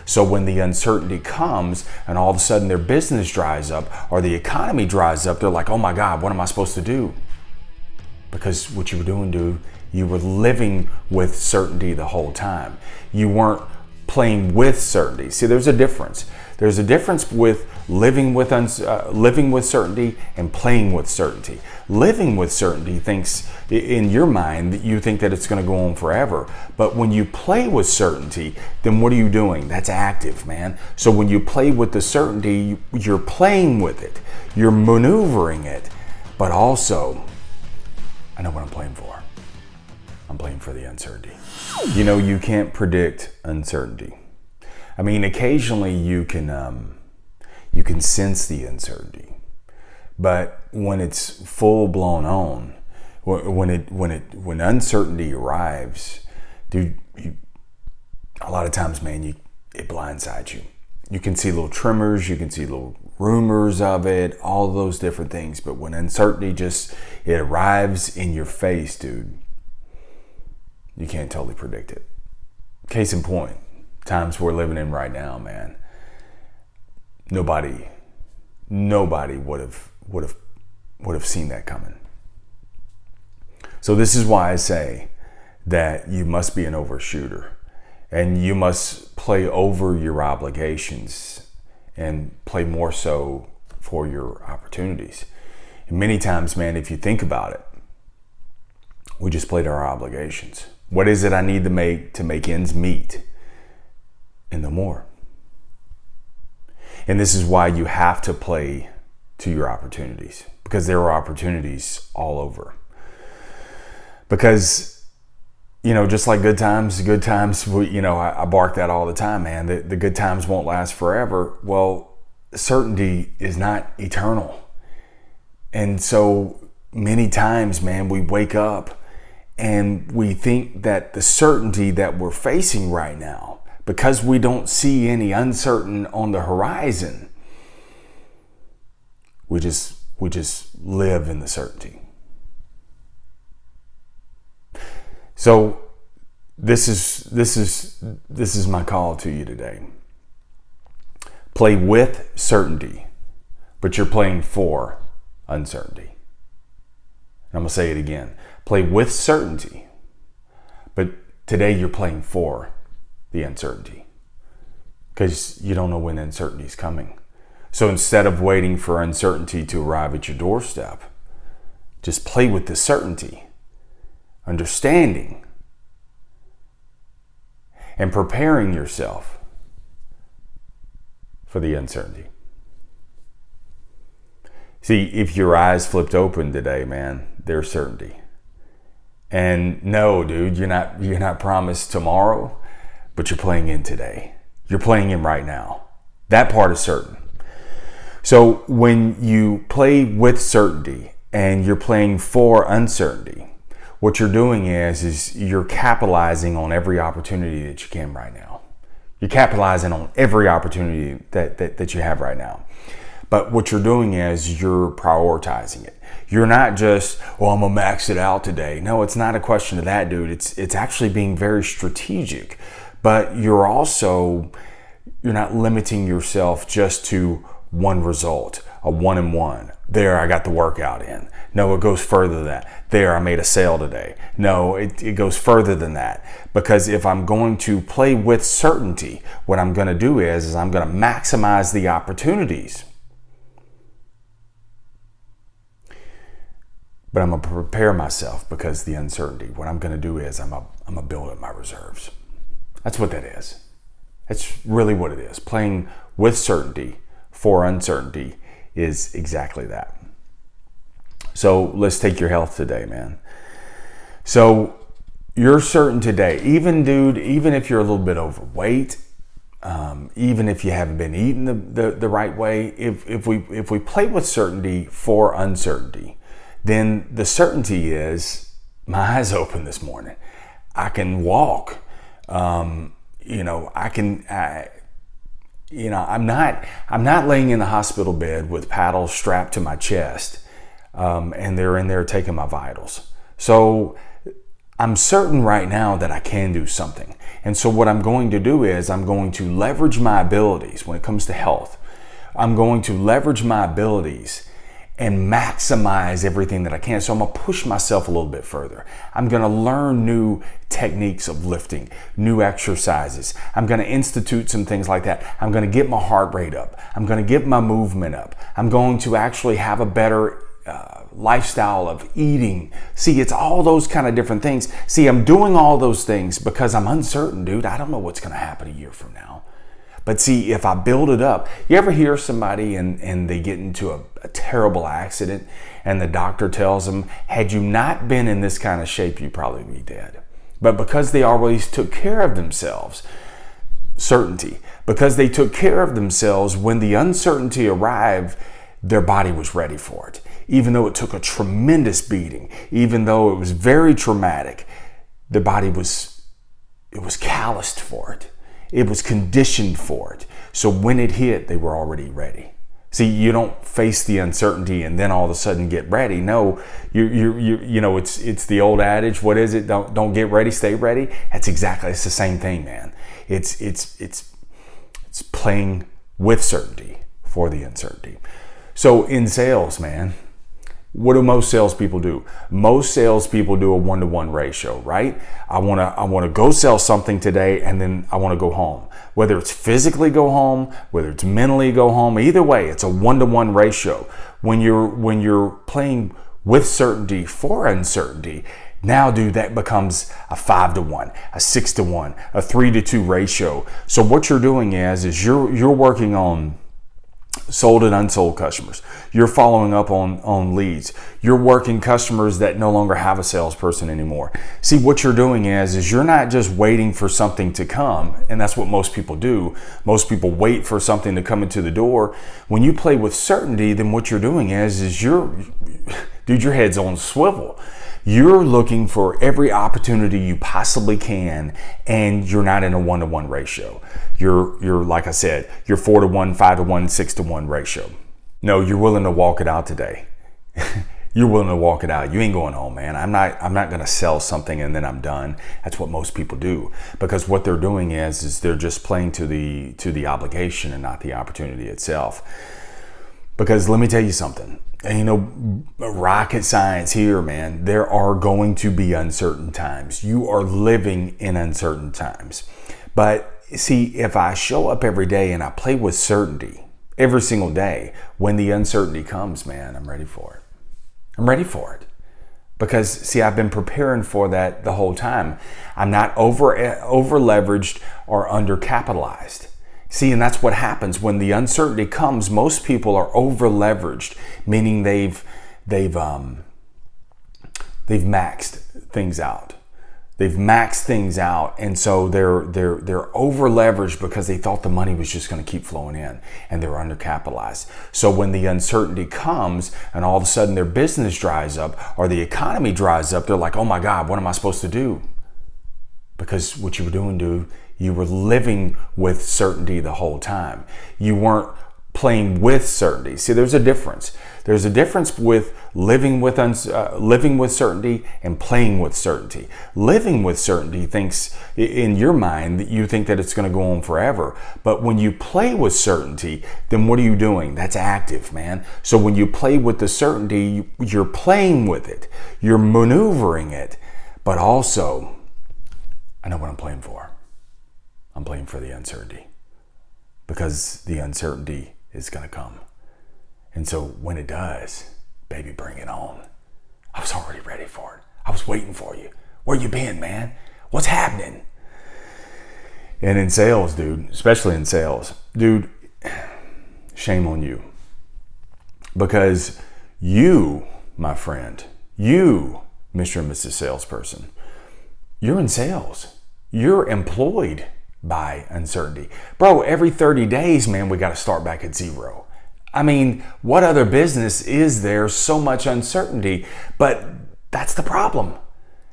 So when the uncertainty comes and all of a sudden their business dries up or the economy dries up, they're like, oh my God, what am I supposed to do? Because what you were doing, dude, you were living with certainty the whole time. You weren't playing with certainty. See, there's a difference. There's a difference with living with certainty and playing with certainty. Living with certainty thinks in your mind that you think that it's going to go on forever. But when you play with certainty, then what are you doing? That's active, man. So when you play with the certainty, you're playing with it. You're maneuvering it. But also, I know what I'm playing for. I'm playing for the uncertainty. You know, you can't predict uncertainty. I mean, occasionally you can sense the uncertainty, but when it's full blown on, when uncertainty arrives, dude, a lot of times, man, it blindsides you. You can see little tremors, you can see little rumors of it, all those different things. But when uncertainty it arrives in your face, dude, you can't totally predict it. Case in point, times we're living in right now, man. Nobody would have seen that coming. So this is why I say that you must be an overshooter and you must play over your obligations and play more so for your opportunities. And many times, man, if you think about it, we just played our obligations. What is it I need to make ends meet? And no more. And this is why you have to play to your opportunities, because there are opportunities all over. Because, you know, just like good times, I bark that all the time, man. The good times won't last forever. Well, certainty is not eternal. And so many times, man, we wake up and we think that the certainty that we're facing right now, because we don't see any uncertain on the horizon, we just live in the certainty. So this is my call to you today. Play with certainty, but you're playing for uncertainty. And I'm gonna say it again. Play with certainty, but today you're playing for the uncertainty because you don't know when uncertainty is coming. So instead of waiting for uncertainty to arrive at your doorstep, just play with the certainty, understanding, and preparing yourself for the uncertainty. See, if your eyes flipped open today, man, there's certainty. And no, dude, you're not promised tomorrow, but you're playing in today. You're playing in right now. That part is certain. So when you play with certainty and you're playing for uncertainty, what you're doing is you're capitalizing on every opportunity that you can right now. You're capitalizing on every opportunity that you have right now. But what you're doing is you're prioritizing it. You're not just, well, I'm gonna max it out today. No, it's not a question of that, dude. It's actually being very strategic. But you're not limiting yourself just to one result, a 1-and-1. There, I got the workout in. No, it goes further than that. There, I made a sale today. No, it goes further than that. Because if I'm going to play with certainty, what I'm gonna do is I'm gonna maximize the opportunities. But I'm going to prepare myself because the uncertainty. What I'm going to do is I'm going to build up my reserves. That's what that is. That's really what it is. Playing with certainty for uncertainty is exactly that. So let's take your health today, man. So you're certain today, even if you're a little bit overweight, even if you haven't been eating the right way, if we play with certainty for uncertainty, then the certainty is my eyes open this morning. I can walk. I'm not laying in the hospital bed with paddles strapped to my chest, and they're in there taking my vitals. So I'm certain right now that I can do something. And so what I'm going to do is I'm going to leverage my abilities when it comes to health. I'm going to leverage my abilities and maximize everything that I can. So I'm gonna push myself a little bit further. I'm gonna learn new techniques of lifting, new exercises. I'm gonna institute some things like that. I'm gonna get my heart rate up. I'm gonna get my movement up. I'm going to actually have a better lifestyle of eating. See, it's all those kind of different things. See, I'm doing all those things because I'm uncertain, dude. I don't know what's gonna happen a year from now. But see, if I build it up, you ever hear somebody and they get into a terrible accident and the doctor tells them, had you not been in this kind of shape, you'd probably be dead. But because they always took care of themselves, certainty, because they took care of themselves, when the uncertainty arrived, their body was ready for it. Even though it took a tremendous beating, even though it was very traumatic, their body was calloused for it. It was conditioned for it. So when it hit, they were already ready. See, you don't face the uncertainty and then all of a sudden get ready. No, you know, it's the old adage. What is it? Don't get ready, stay ready. It's the same thing, man. It's playing with certainty for the uncertainty. So in sales, man, what do most salespeople do? Most salespeople do a 1-to-1 ratio, right? I wanna go sell something today, and then I wanna go home. Whether it's physically go home, whether it's mentally go home, either way, it's a 1-to-1 ratio. When you're playing with certainty for uncertainty, now, dude, that becomes a 5-to-1, a 6-to-1, a 3-to-2 ratio. So what you're doing is you're working on sold and unsold customers. You're following up on leads. You're working customers that no longer have a salesperson anymore. See, what you're doing is you're not just waiting for something to come, and that's what most people do. Most people wait for something to come into the door. When you play with certainty, then what you're doing is your head's on swivel. You're looking for every opportunity you possibly can, and you're not in a 1-to-1 ratio. You're like I said, you're 4-to-1, 5-to-1, 6-to-1 ratio. No, you're willing to walk it out today. You're willing to walk it out. You ain't going home, man. I'm not gonna sell something and then I'm done. That's what most people do, because what they're doing is they're just playing to the obligation and not the opportunity itself. Because let me tell you something. And, you know, rocket science here, man. There are going to be uncertain times. You are living in uncertain times. But see, if I show up every day and I play with certainty every single day, when the uncertainty comes, man, I'm ready for it. I'm ready for it. Because, see, I've been preparing for that the whole time. I'm not over leveraged or undercapitalized. See, and that's what happens when the uncertainty comes. Most people are over leveraged, meaning they've maxed things out. They've maxed things out, and so they're over leveraged because they thought the money was just going to keep flowing in, and they're undercapitalized. So when the uncertainty comes, and all of a sudden their business dries up or the economy dries up, they're like, "Oh my God, what am I supposed to do?" Because what you were doing, dude, you were living with certainty the whole time. You weren't playing with certainty. See, there's a difference. There's a difference with living with certainty and playing with certainty. Living with certainty thinks in your mind that you think that it's going to go on forever. But when you play with certainty, then what are you doing? That's active, man. So when you play with the certainty, you're playing with it. You're maneuvering it. But also, I know what I'm playing for. I'm playing for the uncertainty, because the uncertainty is going to come. And so when it does, baby, bring it on. I was already ready for it. I was waiting for you. Where you been, man? What's happening? And in sales, dude, especially in sales, dude, shame on you. Because you, my friend, you, Mr. and Mrs. Salesperson, you're in sales. You're employed by uncertainty. Bro, every 30 days, man, we got to start back at zero. I mean, what other business is there so much uncertainty? But that's the problem.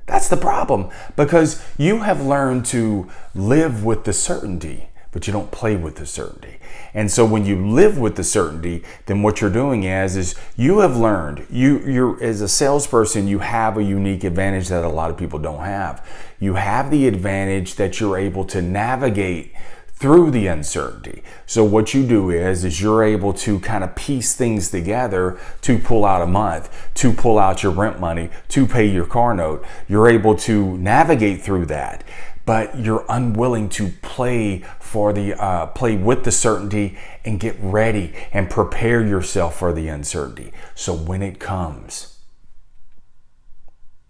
That's the problem, because you have learned to live with the certainty. but you don't play with the certainty. And so when you live with the certainty, then what you're doing is you have learned, you're as a salesperson, you have a unique advantage that a lot of people don't have. You have the advantage that you're able to navigate through the uncertainty. So what you do is you're able to kind of piece things together to pull out a month, to pull out your rent money, to pay your car note. You're able to navigate through that, but you're unwilling to play with the certainty and get ready and prepare yourself for the uncertainty. So when it comes,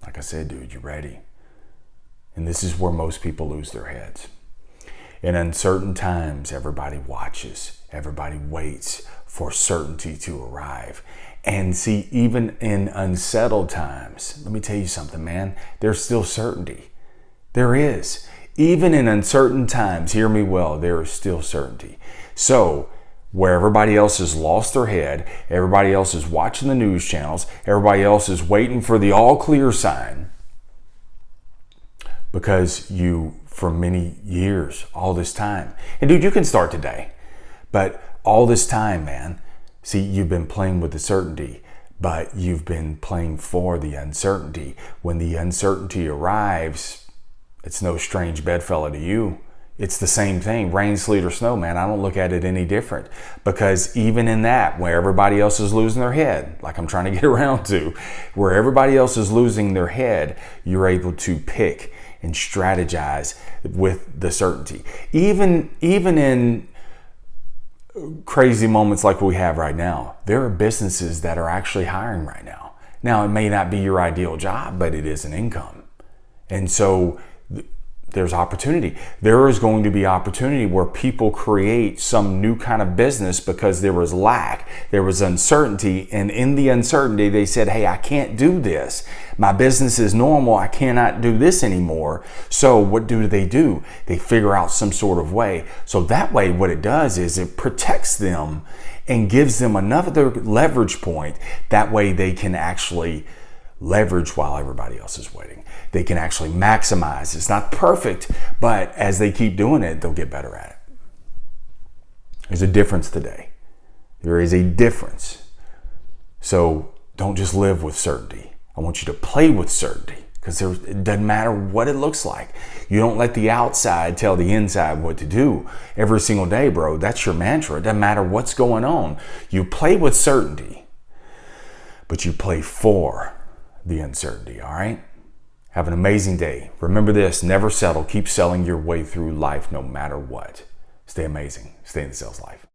like I said, dude, you're ready. And this is where most people lose their heads. In uncertain times, everybody watches, everybody waits for certainty to arrive. And see, even in unsettled times, let me tell you something, man, there's still certainty. There is. Even in uncertain times, hear me well, there is still certainty. So, where everybody else has lost their head, everybody else is watching the news channels, everybody else is waiting for the all clear sign, because you, for many years, all this time, and dude, you can start today, but all this time, man, see, you've been playing with the certainty, but you've been playing for the uncertainty. When the uncertainty arrives, it's no strange bedfellow to you. It's the same thing, rain, sleet, or snow, man. I don't look at it any different, because even in that, where everybody else is losing their head, like I'm trying to get around to, where everybody else is losing their head, you're able to pick and strategize with the certainty. Even in crazy moments like we have right now, there are businesses that are actually hiring right now. Now, it may not be your ideal job, but it is an income. And so there's opportunity. There is going to be opportunity where people create some new kind of business because there was lack, there was uncertainty, and in the uncertainty they said, hey, I can't do this. My business is normal, I cannot do this anymore. So what do? They figure out some sort of way. So that way what it does is it protects them and gives them another leverage point. That way they can actually leverage while everybody else is waiting. They can actually maximize. It's not perfect, but as they keep doing it, they'll get better at it. There's a difference today. There is a difference. So don't just live with certainty. I want you to play with certainty, because it doesn't matter what it looks like. You don't let the outside tell the inside what to do every single day, bro. That's your mantra. It doesn't matter what's going on. You play with certainty, but you play for the uncertainty, all right? Have an amazing day. Remember this, never settle. Keep selling your way through life no matter what. Stay amazing. Stay in the sales life.